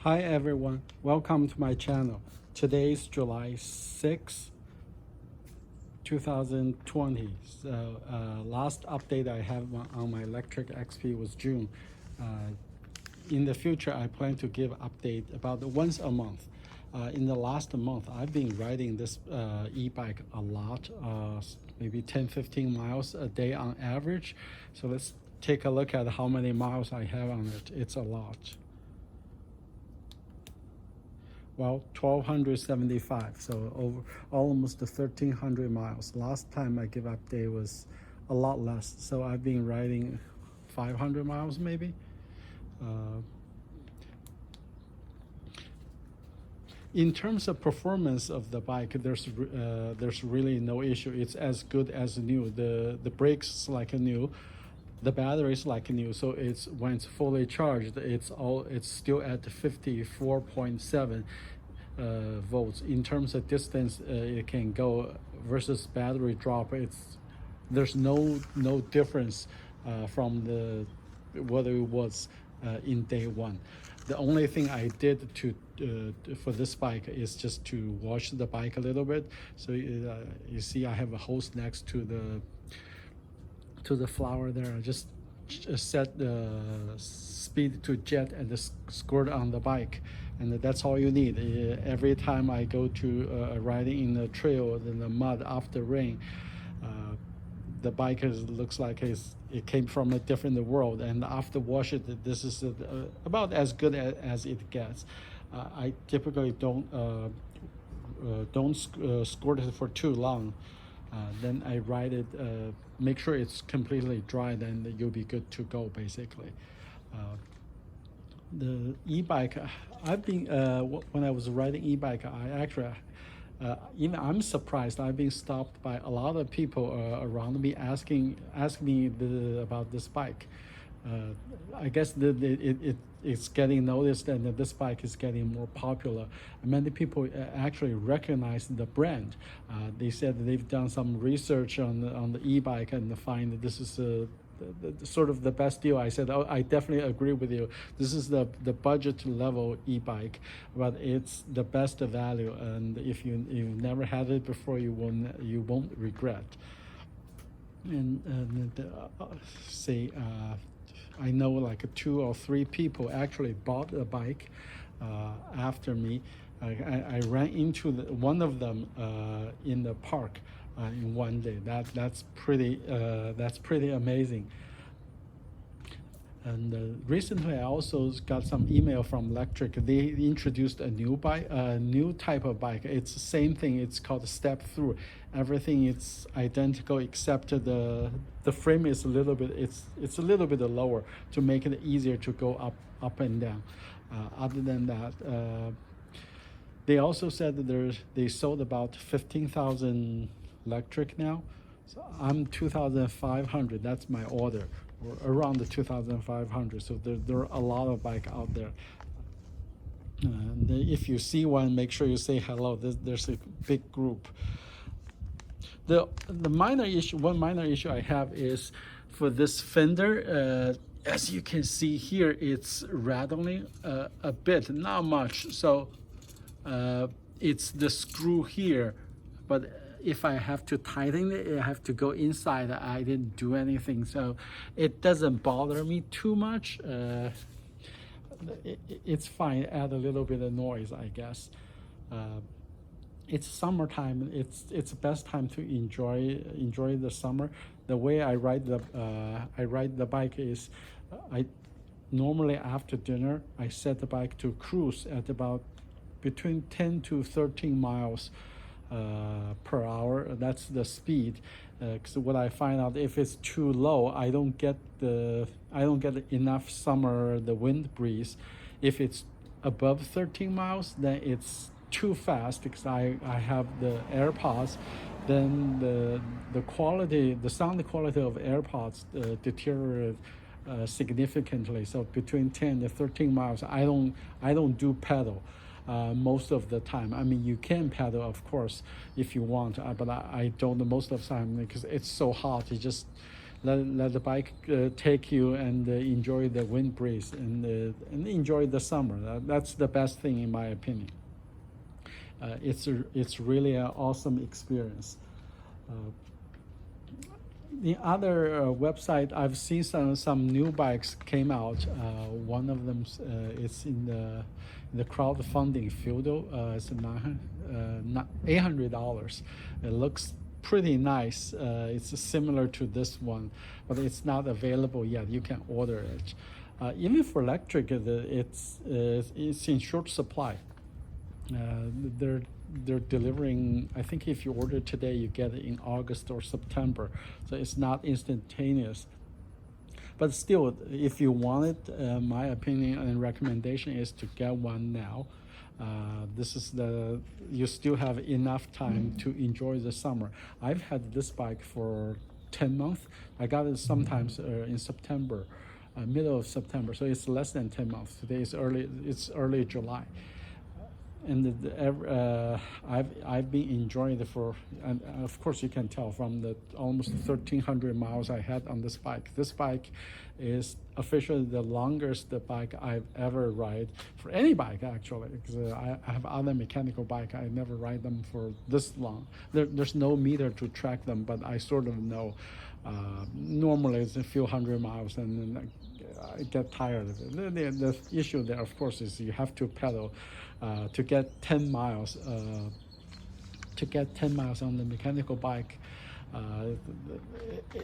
Hi everyone, welcome to my channel. Today is July 6, 2020. So last update I have on my Lectric XP was June. In the future, I plan to give update about once a month. In the last month, I've been riding this e-bike a lot, maybe 10-15 miles a day on average. So let's take a look at how many miles I have on it. It's a lot. Well, 1,275, so over almost 1,300 miles. Last time I give update was a lot less, so I've been riding 500 miles maybe. In terms of performance of the bike, there's really no issue. It's as good as new. The brakes like new, the battery is like new. So it's when it's fully charged, it's still at 54.7 volts. In terms of distance, it can go versus battery drop. There's no difference from what it was in day one. The only thing I did for this bike is just to wash the bike a little bit. So you see I have a hose next to the flower there. I just set the speed to jet and squirt on the bike, and that's all you need. Every time I go to riding in the trail in the mud after rain, the bike looks like it came from a different world, and after wash it, this is about as good as it gets. I typically don't squirt it for too long. Then I ride it, make sure it's completely dry, then you'll be good to go basically. The e-bike, I've been, when I was riding e-bike, I actually, even I'm surprised. I've been stopped by a lot of people around me asking me about this bike. I guess it's getting noticed, and that this bike is getting more popular. Many people actually recognize the brand. They said they've done some research on the e-bike and find that this is sort of the best deal. I said, oh, I definitely agree with you. This is the budget level e-bike, but it's the best value. And if you've never had it before, you won't regret. And say. I know like 2 or 3 people actually bought a bike after me. I ran into one of them in the park in one day. That's pretty amazing. And recently I also got some email from Lectric. They introduced a new bike, a new type of bike. It's the same thing. It's called step through. Everything is identical except the frame is a little bit, it's a little bit lower to make it easier to go up and down. Other than that, they also said that they sold about 15,000 Lectric now. So I'm 2,500. That's my order, or around the 2,500. So there are a lot of bike out there. And if you see one, make sure you say hello. There's a big group. One minor issue I have is for this fender. As you can see here, it's rattling a bit, not much. So it's the screw here, but if I have to tighten it, I have to go inside. I didn't do anything, so it doesn't bother me too much. It's fine. Add a little bit of noise, I guess. It's summertime. It's the best time to enjoy the summer. The way I ride the bike is, I normally after dinner I set the bike to cruise at about between 10 to 13 miles per hour. That's the speed. Because what I find out, if it's too low, I don't get enough the wind breeze. If it's above 13 miles, then it's too fast because I have the AirPods. Then the sound quality of AirPods deteriorate significantly. So between 10 to 13 miles, I don't do pedal. Most of the time. I mean, you can pedal, of course, if you want, but I don't most of the time because it's so hot. let the bike take you and enjoy the wind breeze and enjoy the summer. That's the best thing in my opinion. It's really an awesome experience. The other website, I've seen some new bikes came out. One of them is in the crowdfunding field. It's $800. It looks pretty nice. It's similar to this one, but it's not available yet. You can order it. Even for Lectric, it's in short supply. They're delivering. I think if you order today, you get it in August or September, so it's not instantaneous. But still, if you want it, my opinion and recommendation is to get one now. You still have enough time to enjoy the summer. I've had this bike for 10 months. I got it sometimes in September, middle of September, so it's less than 10 months. Today is early July. And I've been enjoying it and of course you can tell from the almost 1,300 miles I had on this bike. This bike is officially the longest bike I've ever ride for any bike actually, because I have other mechanical bike. I never ride them for this long. There's no meter to track them, but I sort of know. Normally it's a few hundred miles and then I get tired of it. The issue there, of course, is you have to pedal to get 10 miles. To get 10 miles on the mechanical bike,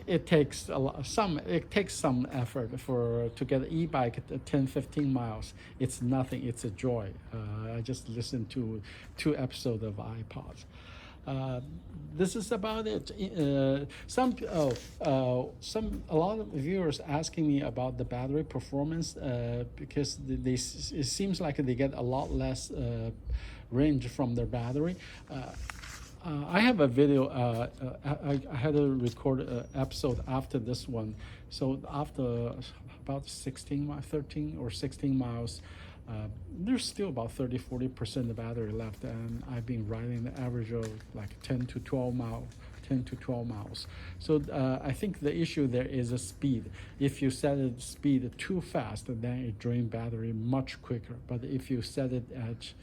it takes some effort to get an e-bike at 10-15 miles. It's nothing. It's a joy. I just listened to 2 episodes of iPods. This is about it. A lot of viewers asking me about the battery performance because it seems like they get a lot less range from their battery. I have a video. I had to record an episode after this one. So after about 13 or 16 miles, there's still about 30-40% of battery left, and I've been riding the average of like 10 to 12 miles. So I think the issue there is a speed. If you set it speed too fast, then it drains battery much quicker. But if you set it at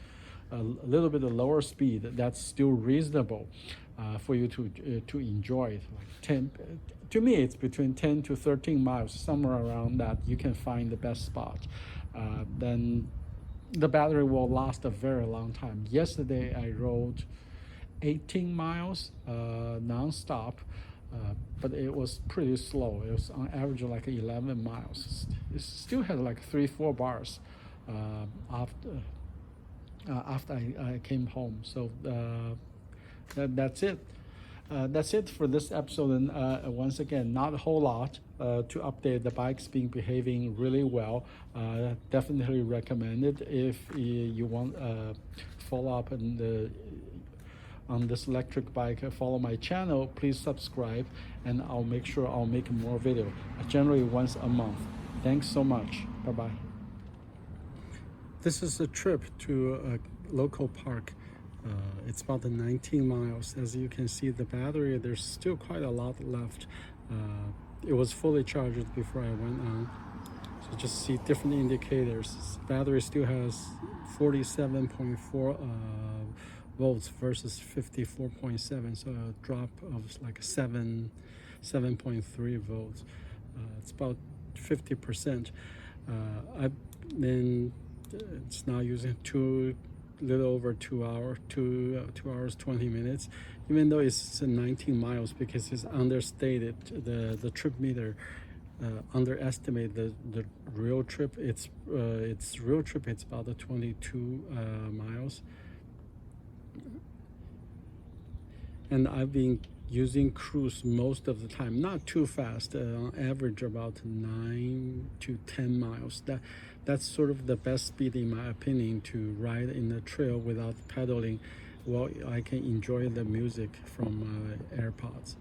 a little bit of lower speed, that's still reasonable for you to enjoy it. Like to me, it's between 10 to 13 miles, somewhere around that. You can find the best spot. Then the battery will last a very long time. Yesterday I rode 18 miles non-stop, but it was pretty slow. It was on average like 11 miles. It still had like 3-4 bars after I came home. So that's it. That's it for this episode, and once again, not a whole lot to update. The bike's been behaving really well. Definitely recommend it if you want follow up on this electric bike. Follow my channel, please subscribe, and I'll make sure I'll make more video, generally once a month. Thanks so much. Bye-bye. This is a trip to a local park. It's about 19 miles. As you can see, the battery, there's still quite a lot left. It was fully charged before I went on. So just see different indicators. Battery still has 47.4 volts versus 54.7, so a drop of like 7.3 volts. It's about 50%. Then it's now using little over 2 hours, 2 hours 20 minutes, even though it's 19 miles, because it's understated. The trip meter underestimate the real trip. Its real trip, it's about 22 miles. And I've been using cruise most of the time, not too fast, on average about 9 to 10 miles. That's sort of the best speed in my opinion to ride in the trail without pedaling. Well, I can enjoy the music from AirPods.